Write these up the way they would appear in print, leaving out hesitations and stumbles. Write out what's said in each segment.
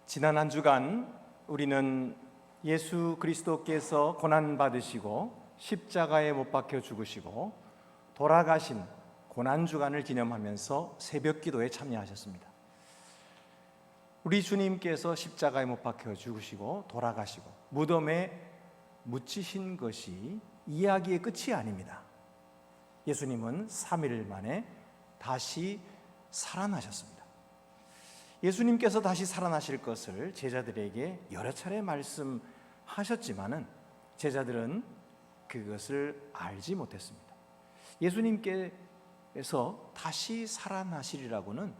지난 한 주간 우리는 예수 그리스도께서 고난받으시고 십자가에 못 박혀 죽으시고 돌아가신 고난주간을 기념하면서 새벽 기도에 참여하셨습니다. 우리 주님께서 십자가에 못 박혀 죽으시고 돌아가시고 무덤에 묻히신 것이 이야기의 끝이 아닙니다. 예수님은 3일 만에 다시 살아나셨습니다. 예수님께서 다시 살아나실 것을 제자들에게 여러 차례 말씀하셨지만은 제자들은 그것을 알지 못했습니다. 예수님께서 다시 살아나시리라고는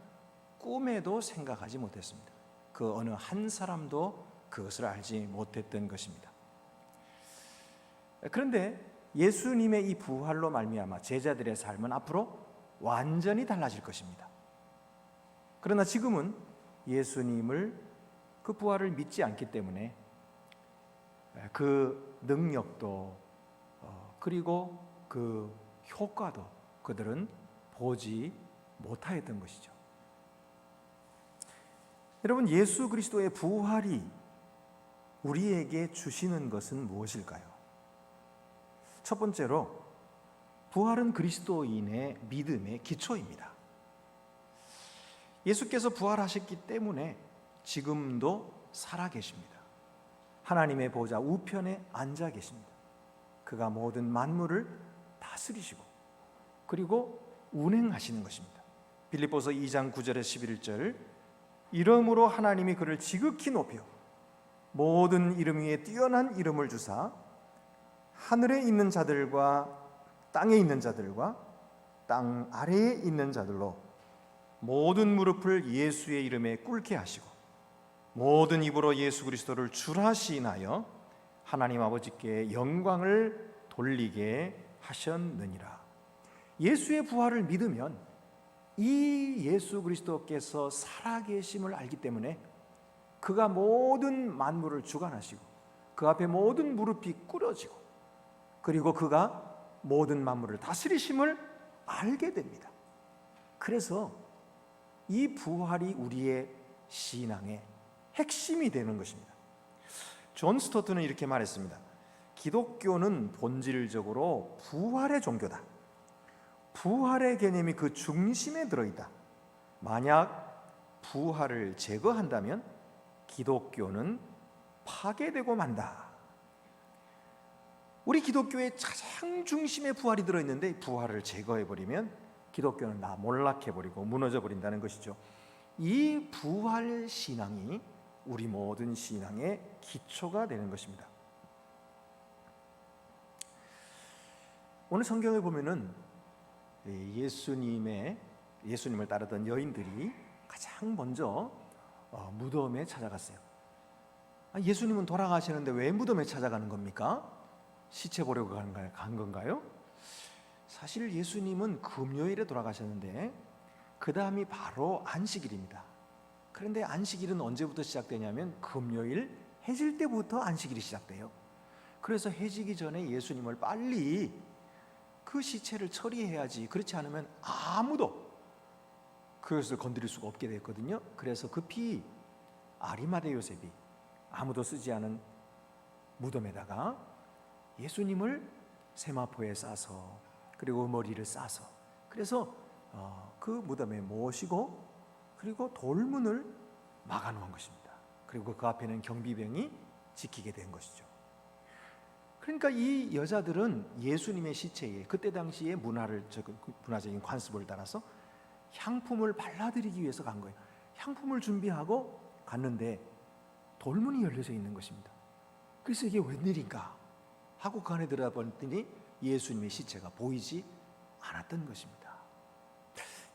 꿈에도 생각하지 못했습니다. 그 어느 한 사람도 그것을 알지 못했던 것입니다. 그런데 예수님의 이 부활로 말미암아 제자들의 삶은 앞으로 완전히 달라질 것입니다. 그러나 지금은 예수님을 그 부활을 믿지 않기 때문에 그 능력도 그리고 그 효과도 그들은 보지 못하였던 것이죠. 여러분, 예수 그리스도의 부활이 우리에게 주시는 것은 무엇일까요? 첫 번째로 부활은 그리스도인의 믿음의 기초입니다. 예수께서 부활하셨기 때문에 지금도 살아계십니다. 하나님의 보좌 우편에 앉아 계십니다. 그가 모든 만물을 다스리시고 그리고 운행하시는 것입니다. 빌립보서 2장 9절에 11절, 이러므로 하나님이 그를 지극히 높여 모든 이름 위에 뛰어난 이름을 주사 하늘에 있는 자들과 땅에 있는 자들과 땅 아래에 있는 자들로 모든 무릎을 예수의 이름에 꿇게 하시고 모든 입으로 예수 그리스도를 주라 시인하여 하나님 아버지께 영광을 돌리게 하셨느니라. 예수의 부활을 믿으면 이 예수 그리스도께서 살아계심을 알기 때문에 그가 모든 만물을 주관하시고 그 앞에 모든 무릎이 꿇어지고 그리고 그가 모든 만물을 다스리심을 알게 됩니다. 그래서 이 부활이 우리의 신앙의 핵심이 되는 것입니다. 존 스토트는 이렇게 말했습니다. 기독교는 본질적으로 부활의 종교다. 부활의 개념이 그 중심에 들어있다. 만약 부활을 제거한다면 기독교는 파괴되고 만다. 우리 기독교의 가장 중심에 부활이 들어있는데 부활을 제거해버리면 기독교는 다 몰락해버리고 무너져버린다는 것이죠. 이 부활 신앙이 우리 모든 신앙의 기초가 되는 것입니다. 오늘 성경에 보면은 예수님을 따르던 여인들이 가장 먼저 무덤에 찾아갔어요. 예수님은 돌아가시는데 왜 무덤에 찾아가는 겁니까? 시체 보려고 간 건가요? 사실 예수님은 금요일에 돌아가셨는데 그 다음이 바로 안식일입니다. 그런데 안식일은 언제부터 시작되냐면 금요일 해질 때부터 안식일이 시작돼요. 그래서 해지기 전에 예수님을 빨리 그 시체를 처리해야지, 그렇지 않으면 아무도 그것을 건드릴 수가 없게 됐거든요. 그래서 급히 아리마대 요셉이 아무도 쓰지 않은 무덤에다가 예수님을 세마포에 싸서 그리고 머리를 싸서 그래서 그 무덤에 모시고 그리고 돌문을 막아놓은 것입니다. 그리고 그 앞에는 경비병이 지키게 된 것이죠. 그러니까 이 여자들은 예수님의 시체에 그때 당시의 문화적인 관습을 따라서 향품을 발라드리기 위해서 간 거예요. 향품을 준비하고 갔는데 돌문이 열려져 있는 것입니다. 그래서 이게 웬일인가 하고 그 안에 들어봤더니 예수님의 시체가 보이지 않았던 것입니다.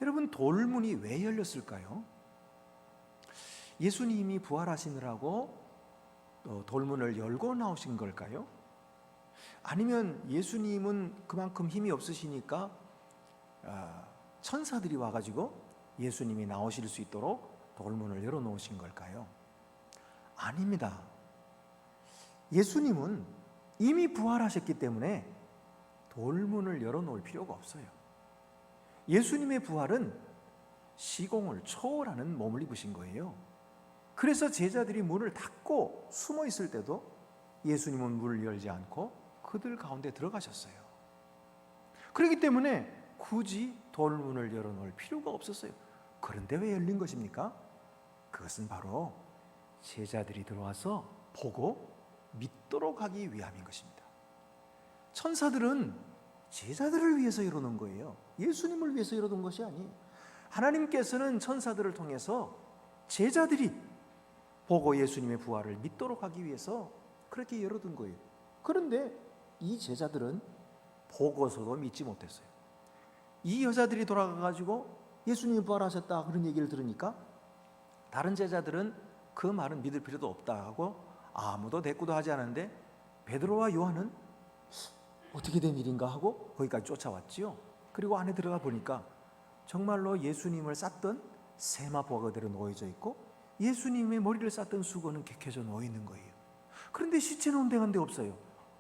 여러분, 돌문이 왜 열렸을까요? 예수님이 부활하시느라고 돌문을 열고 나오신 걸까요? 아니면 예수님은 그만큼 힘이 없으시니까 천사들이 와가지고 예수님이 나오실 수 있도록 돌문을 열어놓으신 걸까요? 아닙니다. 예수님은 이미 부활하셨기 때문에 돌문을 열어놓을 필요가 없어요. 예수님의 부활은 시공을 초월하는 몸을 입으신 거예요. 그래서 제자들이 문을 닫고 숨어 있을 때도 예수님은 문을 열지 않고 그들 가운데 들어가셨어요. 그렇기 때문에 굳이 돌문을 열어놓을 필요가 없었어요. 그런데 왜 열린 것입니까? 그것은 바로 제자들이 들어와서 보고 믿도록 하기 위함인 것입니다. 천사들은 제자들을 위해서 열어놓은 거예요. 예수님을 위해서 열어놓은 것이 아니에요. 하나님께서는 천사들을 통해서 제자들이 보고 예수님의 부활을 믿도록 하기 위해서 그렇게 열어둔 거예요. 그런데 이 제자들은 보고서도 믿지 못했어요. 이 여자들이 돌아가가지고 예수님이 부활하셨다 그런 얘기를 들으니까 다른 제자들은 그 말은 믿을 필요도 없다 하고 아무도 대꾸도 하지 않았는데 베드로와 요한은 어떻게 된 일인가 하고 거기까지 쫓아왔지요. 그리고 안에 들어가 보니까 정말로 예수님을 쌌던 세마포가 그대로 놓여져 있고 예수님의 머리를 쌌던 수건은 객해져 놓여 있는 거예요. 그런데 시체는 온데간데 없어요.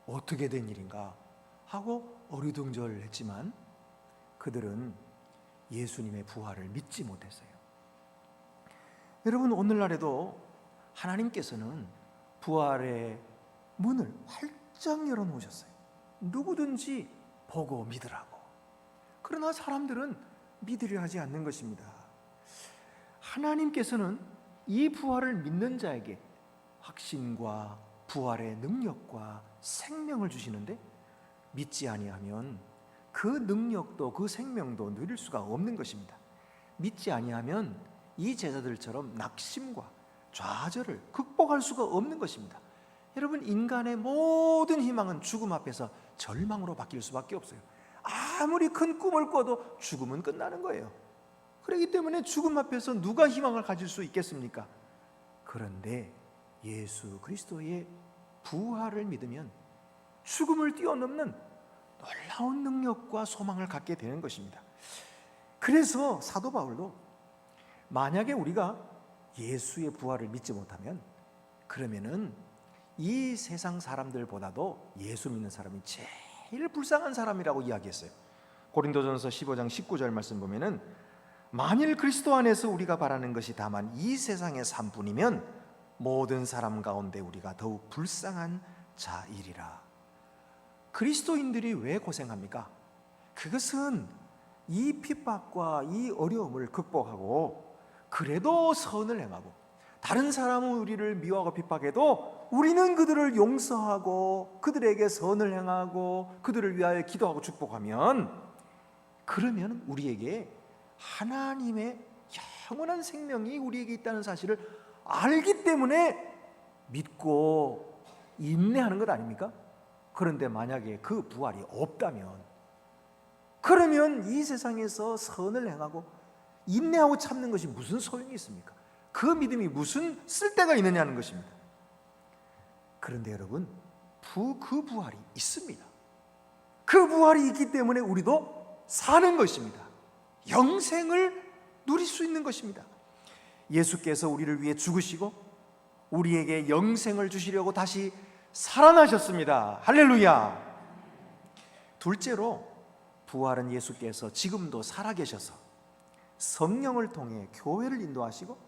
어떻게 된 일인가 하고 어리둥절했지만 그들은 예수님의 부활을 믿지 못했어요. 여러분, 오늘날에도 하나님께서는 부활의 문을 활짝 열어놓으셨어요. 누구든지 보고 믿으라고. 그러나 사람들은 믿으려 하지 않는 것입니다. 하나님께서는 이 부활을 믿는 자에게 확신과 부활의 능력과 생명을 주시는데 믿지 아니하면 그 능력도 그 생명도 누릴 수가 없는 것입니다. 믿지 아니하면 이 제자들처럼 낙심과 좌절을 극복할 수가 없는 것입니다. 여러분, 인간의 모든 희망은 죽음 앞에서 절망으로 바뀔 수밖에 없어요. 아무리 큰 꿈을 꿔도 죽음은 끝나는 거예요. 그렇기 때문에 죽음 앞에서 누가 희망을 가질 수 있겠습니까? 그런데 예수 그리스도의 부활을 믿으면 죽음을 뛰어넘는 놀라운 능력과 소망을 갖게 되는 것입니다. 그래서 사도 바울도 만약에 우리가 예수의 부활을 믿지 못하면 그러면은 이 세상 사람들보다도 예수 믿는 사람이 제일 불쌍한 사람이라고 이야기했어요. 고린도전서 15장 19절 말씀 보면은 만일 그리스도 안에서 우리가 바라는 것이 다만 이 세상의 삶뿐이면 모든 사람 가운데 우리가 더욱 불쌍한 자이리라. 그리스도인들이 왜 고생합니까? 그것은 이 핍박과 이 어려움을 극복하고 그래도 선을 행하고 다른 사람은 우리를 미워하고 핍박해도 우리는 그들을 용서하고 그들에게 선을 행하고 그들을 위하여 기도하고 축복하면 그러면 우리에게 하나님의 영원한 생명이 우리에게 있다는 사실을 알기 때문에 믿고 인내하는 것 아닙니까? 그런데 만약에 그 부활이 없다면 그러면 이 세상에서 선을 행하고 인내하고 참는 것이 무슨 소용이 있습니까? 그 믿음이 무슨 쓸데가 있느냐는 것입니다. 그런데 여러분, 그 부활이 있습니다. 그 부활이 있기 때문에 우리도 사는 것입니다. 영생을 누릴 수 있는 것입니다. 예수께서 우리를 위해 죽으시고 우리에게 영생을 주시려고 다시 살아나셨습니다. 할렐루야. 둘째로 부활은 예수께서 지금도 살아계셔서 성령을 통해 교회를 인도하시고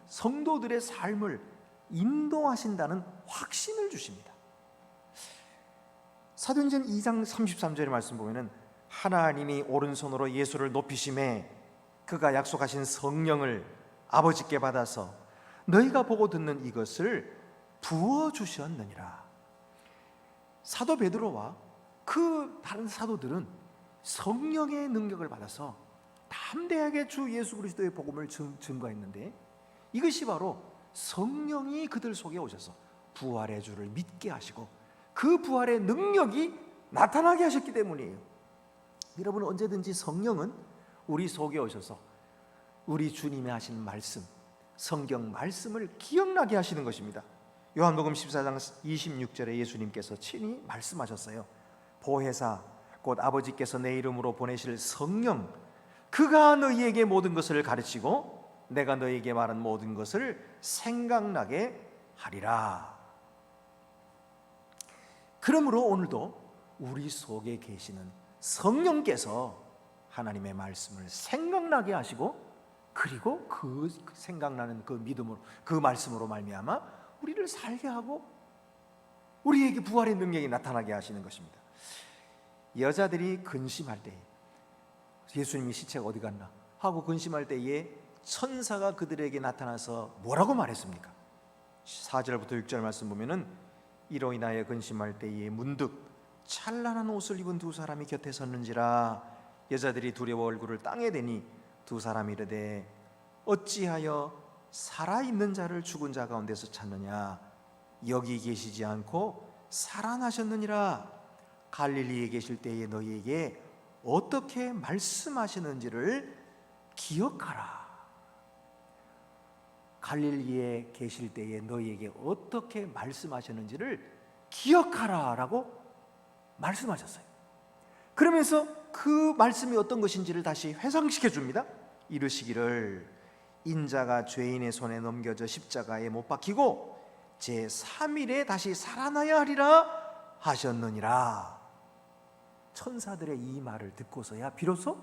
성도들의 삶을 인도하신다는 확신을 주십니다. 사도행전 2장 33절의 말씀 보면은 하나님이 오른손으로 예수를 높이심에 그가 약속하신 성령을 아버지께 받아서 너희가 보고 듣는 이것을 부어주셨느니라. 사도 베드로와 그 다른 사도들은 성령의 능력을 받아서 담대하게 주 예수 그리스도의 복음을 증거했는데 이것이 바로 성령이 그들 속에 오셔서 부활의 주를 믿게 하시고 그 부활의 능력이 나타나게 하셨기 때문이에요. 여러분, 언제든지 성령은 우리 속에 오셔서 우리 주님이 하신 말씀, 성경 말씀을 기억나게 하시는 것입니다. 요한복음 14장 26절에 예수님께서 친히 말씀하셨어요. 보혜사 곧 아버지께서 내 이름으로 보내실 성령, 그가 너희에게 모든 것을 가르치고 내가 너희에게 말한 모든 것을 생각나게 하리라. 그러므로 오늘도 우리 속에 계시는 성령께서 하나님의 말씀을 생각나게 하시고 그리고 그 생각나는 그 믿음으로, 그 말씀으로 말미암아 우리를 살게 하고 우리에게 부활의 능력이 나타나게 하시는 것입니다. 여자들이 근심할 때, 예수님이 시체가 어디 갔나 하고 근심할 때에 천사가 그들에게 나타나서 뭐라고 말했습니까? 4절부터 6절 말씀 보면은 이로 인하여 근심할 때에 문득 찬란한 옷을 입은 두 사람이 곁에 섰는지라. 여자들이 두려워 얼굴을 땅에 대니 두 사람이 이르되 어찌하여 살아있는 자를 죽은 자 가운데서 찾느냐? 여기 계시지 않고 살아나셨느니라. 갈릴리에 계실 때에 너희에게 어떻게 말씀하시는지를 기억하라. 갈릴리에 계실 때에 너희에게 어떻게 말씀하셨는지를 기억하라 라고 말씀하셨어요. 그러면서 그 말씀이 어떤 것인지를 다시 회상시켜 줍니다. 이르시기를 인자가 죄인의 손에 넘겨져 십자가에 못 박히고 제3일에 다시 살아나야 하리라 하셨느니라. 천사들의 이 말을 듣고서야 비로소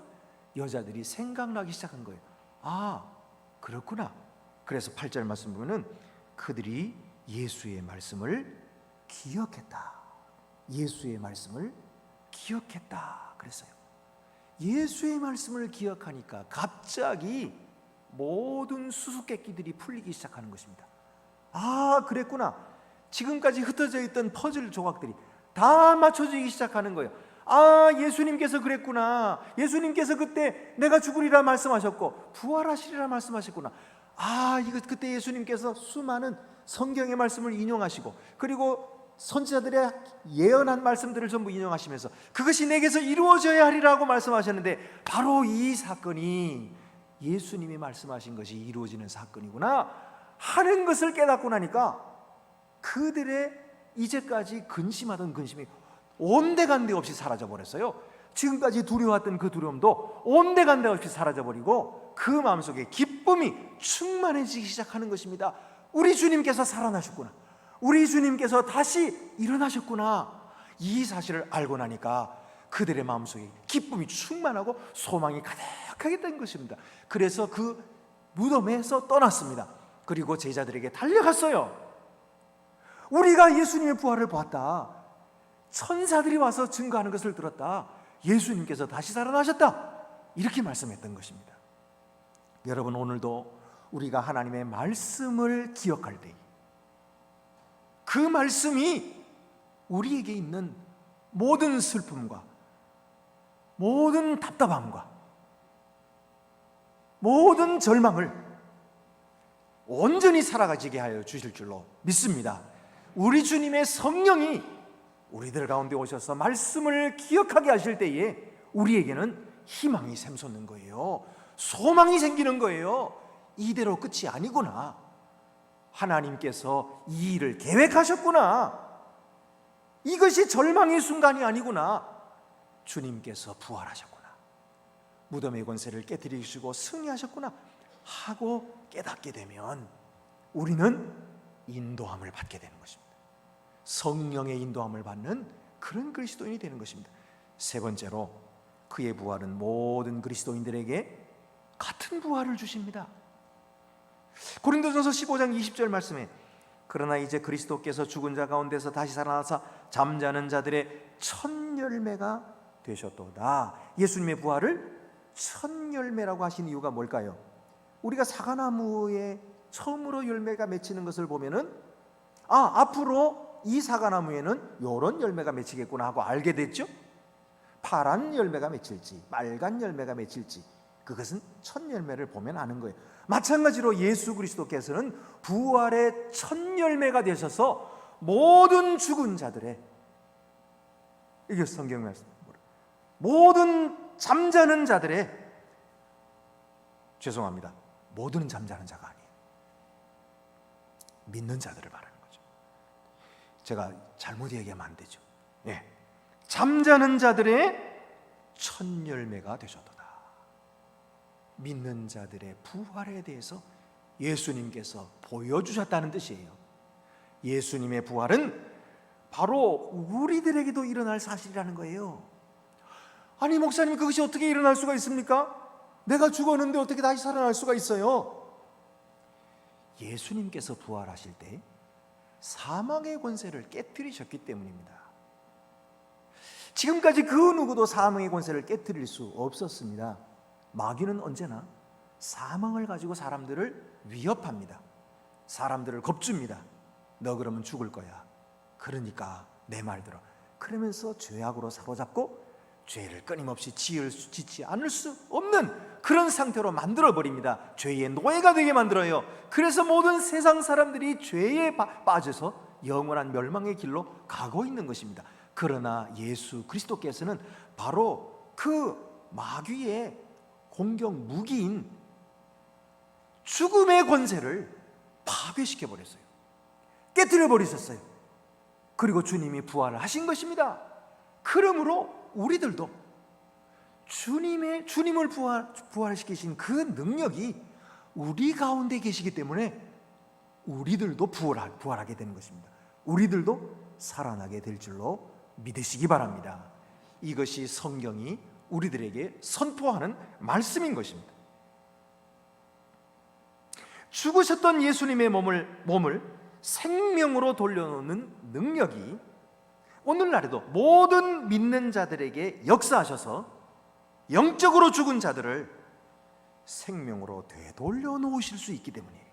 여자들이 생각나기 시작한 거예요. 아, 그렇구나. 그래서 8절 말씀 보면은 그들이 예수의 말씀을 기억했다. 예수의 말씀을 기억했다 그랬어요. 예수의 말씀을 기억하니까 갑자기 모든 수수께끼들이 풀리기 시작하는 것입니다. 아, 그랬구나. 지금까지 흩어져 있던 퍼즐 조각들이 다 맞춰지기 시작하는 거예요. 아, 예수님께서 그랬구나. 예수님께서 그때 내가 죽으리라 말씀하셨고 부활하시리라 말씀하셨구나. 아, 이거 그때 예수님께서 수많은 성경의 말씀을 인용하시고 그리고 선지자들의 예언한 말씀들을 전부 인용하시면서 그것이 내게서 이루어져야 하리라고 말씀하셨는데 바로 이 사건이 예수님이 말씀하신 것이 이루어지는 사건이구나 하는 것을 깨닫고 나니까 그들의 이제까지 근심하던 근심이 온데간데 없이 사라져버렸어요. 지금까지 두려워했던 그 두려움도 온데간데 없이 사라져버리고 그 마음속에 기쁨이 충만해지기 시작하는 것입니다. 우리 주님께서 살아나셨구나. 우리 주님께서 다시 일어나셨구나. 이 사실을 알고 나니까 그들의 마음속에 기쁨이 충만하고 소망이 가득하게 된 것입니다. 그래서 그 무덤에서 떠났습니다. 그리고 제자들에게 달려갔어요. 우리가 예수님의 부활을 보았다. 천사들이 와서 증거하는 것을 들었다. 예수님께서 다시 살아나셨다. 이렇게 말씀했던 것입니다. 여러분, 오늘도 우리가 하나님의 말씀을 기억할 때 그 말씀이 우리에게 있는 모든 슬픔과 모든 답답함과 모든 절망을 온전히 살아가지게 하여 주실 줄로 믿습니다. 우리 주님의 성령이 우리들 가운데 오셔서 말씀을 기억하게 하실 때에 우리에게는 희망이 샘솟는 거예요. 소망이 생기는 거예요. 이대로 끝이 아니구나. 하나님께서 이 일을 계획하셨구나. 이것이 절망의 순간이 아니구나. 주님께서 부활하셨구나. 무덤의 권세를 깨뜨리시고 승리하셨구나 하고 깨닫게 되면 우리는 인도함을 받게 되는 것입니다. 성령의 인도함을 받는 그런 그리스도인이 되는 것입니다. 세 번째로 그의 부활은 모든 그리스도인들에게 같은 부활을 주십니다. 고린도전서 15장 20절 말씀에 그러나 이제 그리스도께서 죽은 자 가운데서 다시 살아나사 잠자는 자들의 첫 열매가 되셨도다. 예수님의 부활을 첫 열매라고 하신 이유가 뭘까요? 우리가 사과나무에 처음으로 열매가 맺히는 것을 보면은 앞으로 이 사과나무에는 이런 열매가 맺히겠구나 하고 알게 됐죠. 파란 열매가 맺힐지 빨간 열매가 맺힐지 그것은 첫 열매를 보면 아는 거예요. 마찬가지로 예수 그리스도께서는 부활의 첫 열매가 되셔서 모든 죽은 자들의, 이게 성경 말씀, 모든 잠자는 자들의, 죄송합니다, 모든 잠자는 자가 아니에요. 믿는 자들을 말하는 거죠. 제가 잘못 얘기하면 안 되죠. 예. 잠자는 자들의 첫 열매가 되셨도다. 믿는 자들의 부활에 대해서 예수님께서 보여주셨다는 뜻이에요. 예수님의 부활은 바로 우리들에게도 일어날 사실이라는 거예요. 아니 목사님, 그것이 어떻게 일어날 수가 있습니까? 내가 죽었는데 어떻게 다시 살아날 수가 있어요? 예수님께서 부활하실 때 사망의 권세를 깨뜨리셨기 때문입니다. 지금까지 그 누구도 사망의 권세를 깨뜨릴 수 없었습니다. 마귀는 언제나 사망을 가지고 사람들을 위협합니다. 사람들을 겁줍니다. 너 그러면 죽을 거야. 그러니까 내 말 들어. 그러면서 죄악으로 사로잡고 죄를 끊임없이 짓지 않을 수 없는 그런 상태로 만들어버립니다. 죄의 노예가 되게 만들어요. 그래서 모든 세상 사람들이 죄에 빠져서 영원한 멸망의 길로 가고 있는 것입니다. 그러나 예수 그리스도께서는 바로 그 마귀의 공격 무기인 죽음의 권세를 파괴시켜 버렸어요. 깨뜨려 버리셨어요. 그리고 주님이 부활을 하신 것입니다. 그러므로 우리들도 주님을 부활시키신 그 능력이 우리 가운데 계시기 때문에 우리들도 부활하게 되는 것입니다. 우리들도 살아나게 될 줄로 믿으시기 바랍니다. 이것이 성경이 우리들에게 선포하는 말씀인 것입니다. 죽으셨던 예수님의 몸을 생명으로 돌려놓는 능력이 오늘날에도 모든 믿는 자들에게 역사하셔서 영적으로 죽은 자들을 생명으로 되돌려 놓으실 수 있기 때문이에요.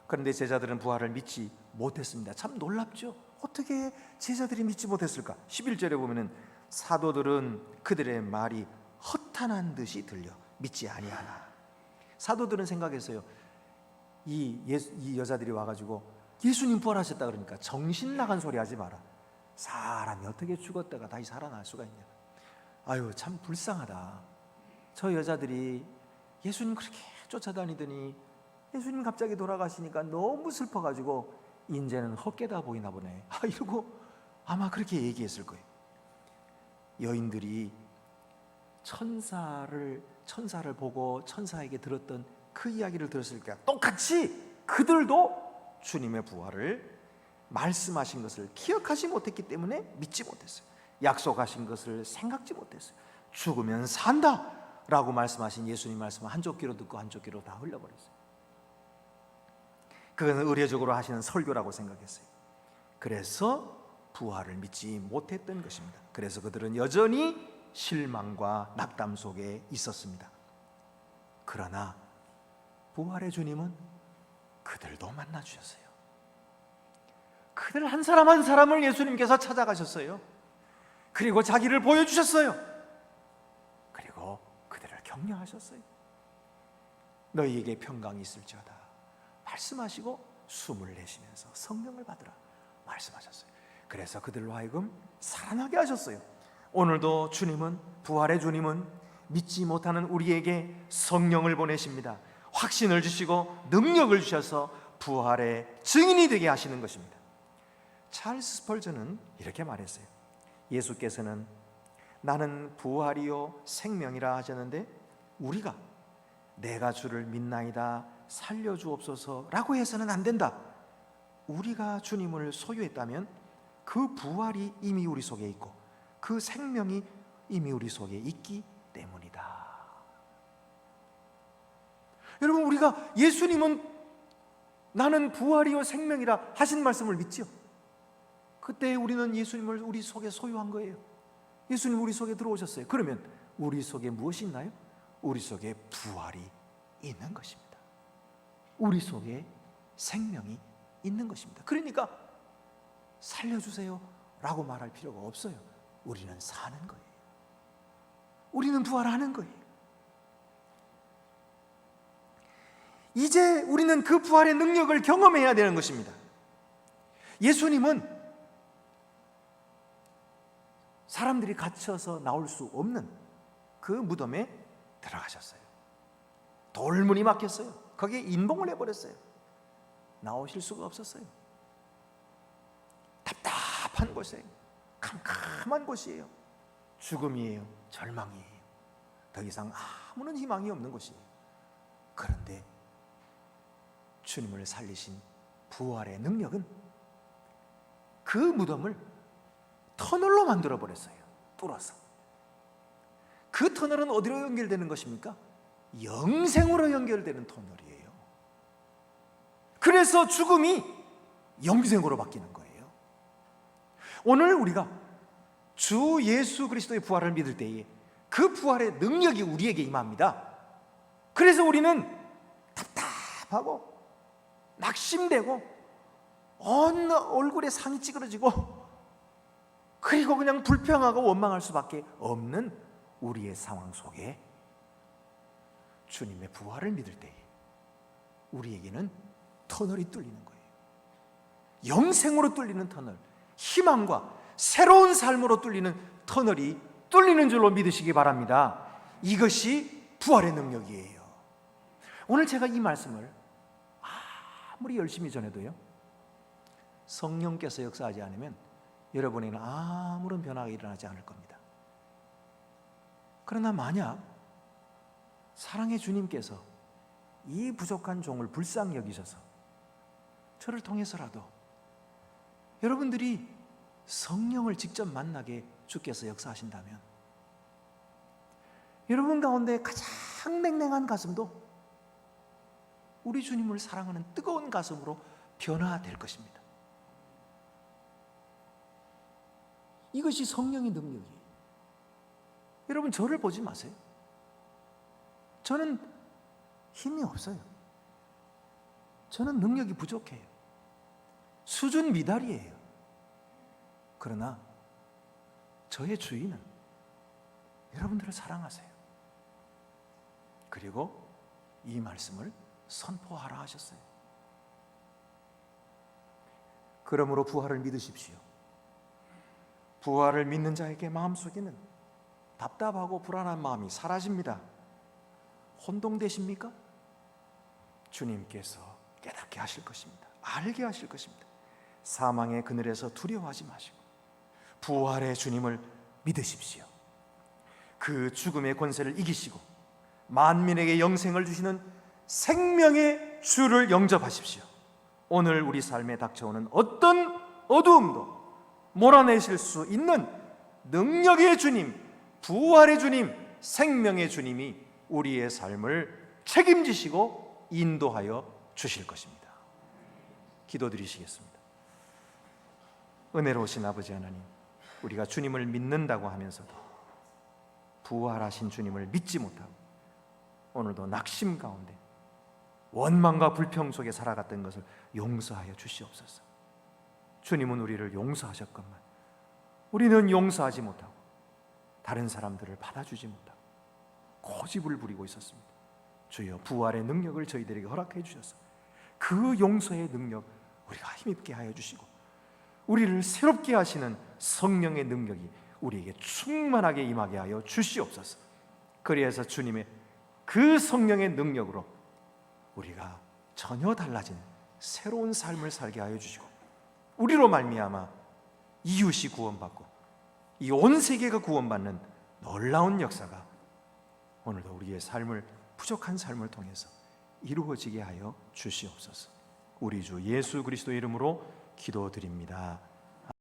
그런데 제자들은 부활을 믿지 못했습니다. 참 놀랍죠? 어떻게 제자들이 믿지 못했을까? 11절에 보면은 사도들은 그들의 말이 허탄한 듯이 들려 믿지 아니하나. 사도들은 생각했어요. 이 여자들이 와가지고 예수님 부활하셨다 그러니까 정신 나간 소리 하지 마라. 사람이 어떻게 죽었다가 다시 살아날 수가 있냐. 아유, 참 불쌍하다. 저 여자들이 예수님 그렇게 쫓아다니더니 예수님 갑자기 돌아가시니까 너무 슬퍼가지고 이제는 헛개다 보이나 보네. 이러고 아마 그렇게 얘기했을 거예요. 여인들이 천사를 보고 천사에게 들었던 그 이야기를 들었을 거야. 똑같이 그들도 주님의 부활을 말씀하신 것을 기억하지 못했기 때문에 믿지 못했어요. 약속하신 것을 생각지 못했어요. 죽으면 산다 라고 말씀하신 예수님 말씀을 한쪽 귀로 듣고 한쪽 귀로 다 흘려버렸어요. 그것은 의례적으로 하시는 설교라고 생각했어요. 그래서 부활을 믿지 못했던 것입니다. 그래서 그들은 여전히 실망과 낙담 속에 있었습니다. 그러나 부활의 주님은 그들도 만나 주셨어요. 그들 한 사람 한 사람을 예수님께서 찾아가셨어요. 그리고 자기를 보여주셨어요. 그리고 그들을 격려하셨어요. 너희에게 평강이 있을지어다 말씀하시고 숨을 내쉬면서 성령을 받으라 말씀하셨어요. 그래서 그들로 하여금 살아나게 하셨어요. 오늘도 주님은, 부활의 주님은 믿지 못하는 우리에게 성령을 보내십니다. 확신을 주시고 능력을 주셔서 부활의 증인이 되게 하시는 것입니다. 찰스 스펄전은 이렇게 말했어요. 예수께서는 나는 부활이요 생명이라 하셨는데 우리가 내가 주를 믿나이다 살려주옵소서라고 해서는 안 된다. 우리가 주님을 소유했다면 그 부활이 이미 우리 속에 있고 그 생명이 이미 우리 속에 있기 때문이다. 여러분, 우리가 예수님은 나는 부활이요 생명이라 하신 말씀을 믿죠. 그때 우리는 예수님을 우리 속에 소유한 거예요. 예수님 우리 속에 들어오셨어요. 그러면 우리 속에 무엇이 있나요? 우리 속에 부활이 있는 것입니다. 우리 속에 생명이 있는 것입니다. 그러니까 살려주세요 라고 말할 필요가 없어요. 우리는 사는 거예요. 우리는 부활하는 거예요. 이제 우리는 그 부활의 능력을 경험해야 되는 것입니다. 예수님은 사람들이 갇혀서 나올 수 없는 그 무덤에 들어가셨어요. 돌문이 막혔어요. 거기에 인봉을 해버렸어요. 나오실 수가 없었어요. 답답한 곳이에요. 캄캄한 곳이에요. 죽음이에요. 절망이에요. 더 이상 아무런 희망이 없는 곳이에요. 그런데 주님을 살리신 부활의 능력은 그 무덤을 터널로 만들어 버렸어요. 뚫어서. 그 터널은 어디로 연결되는 것입니까? 영생으로 연결되는 터널이에요. 그래서 죽음이 영생으로 바뀌는 거예요. 오늘 우리가 주 예수 그리스도의 부활을 믿을 때에 그 부활의 능력이 우리에게 임합니다. 그래서 우리는 답답하고 낙심되고 어느 얼굴에 상이 찌그러지고 그리고 그냥 불평하고 원망할 수밖에 없는 우리의 상황 속에 주님의 부활을 믿을 때에 우리에게는 터널이 뚫리는 거예요. 영생으로 뚫리는 터널, 희망과 새로운 삶으로 뚫리는 터널이 뚫리는 줄로 믿으시기 바랍니다. 이것이 부활의 능력이에요. 오늘 제가 이 말씀을 아무리 열심히 전해도요, 성령께서 역사하지 않으면 여러분에게는 아무런 변화가 일어나지 않을 겁니다. 그러나 만약 사랑의 주님께서 이 부족한 종을 불쌍히 여기셔서 저를 통해서라도 여러분들이 성령을 직접 만나게 주께서 역사하신다면 여러분 가운데 가장 냉랭한 가슴도 우리 주님을 사랑하는 뜨거운 가슴으로 변화될 것입니다. 이것이 성령의 능력이에요. 여러분, 저를 보지 마세요. 저는 힘이 없어요. 저는 능력이 부족해요. 수준 미달이에요. 그러나 저의 주인은 여러분들을 사랑하세요. 그리고 이 말씀을 선포하라 하셨어요. 그러므로 부활을 믿으십시오. 부활을 믿는 자에게 마음속에는 답답하고 불안한 마음이 사라집니다. 혼동되십니까? 주님께서 깨닫게 하실 것입니다. 알게 하실 것입니다. 사망의 그늘에서 두려워하지 마시고 부활의 주님을 믿으십시오. 그 죽음의 권세를 이기시고 만민에게 영생을 주시는 생명의 주를 영접하십시오. 오늘 우리 삶에 닥쳐오는 어떤 어두움도 몰아내실 수 있는 능력의 주님, 부활의 주님, 생명의 주님이 우리의 삶을 책임지시고 인도하여 주실 것입니다. 기도드리시겠습니다. 은혜로우신 아버지 하나님, 우리가 주님을 믿는다고 하면서도 부활하신 주님을 믿지 못하고 오늘도 낙심 가운데 원망과 불평 속에 살아갔던 것을 용서하여 주시옵소서. 주님은 우리를 용서하셨건만 우리는 용서하지 못하고 다른 사람들을 받아주지 못하고 고집을 부리고 있었습니다. 주여, 부활의 능력을 저희들에게 허락해 주셔서 그 용서의 능력 우리가 힘있게 하여 주시고 우리를 새롭게 하시는 성령의 능력이 우리에게 충만하게 임하게 하여 주시옵소서. 그리해서 주님의 그 성령의 능력으로 우리가 전혀 달라진 새로운 삶을 살게 하여 주시고 우리로 말미암아 이웃이 구원받고 이 온 세계가 구원받는 놀라운 역사가 오늘도 우리의 삶을, 부족한 삶을 통해서 이루어지게 하여 주시옵소서. 우리 주 예수 그리스도의 이름으로 기도드립니다.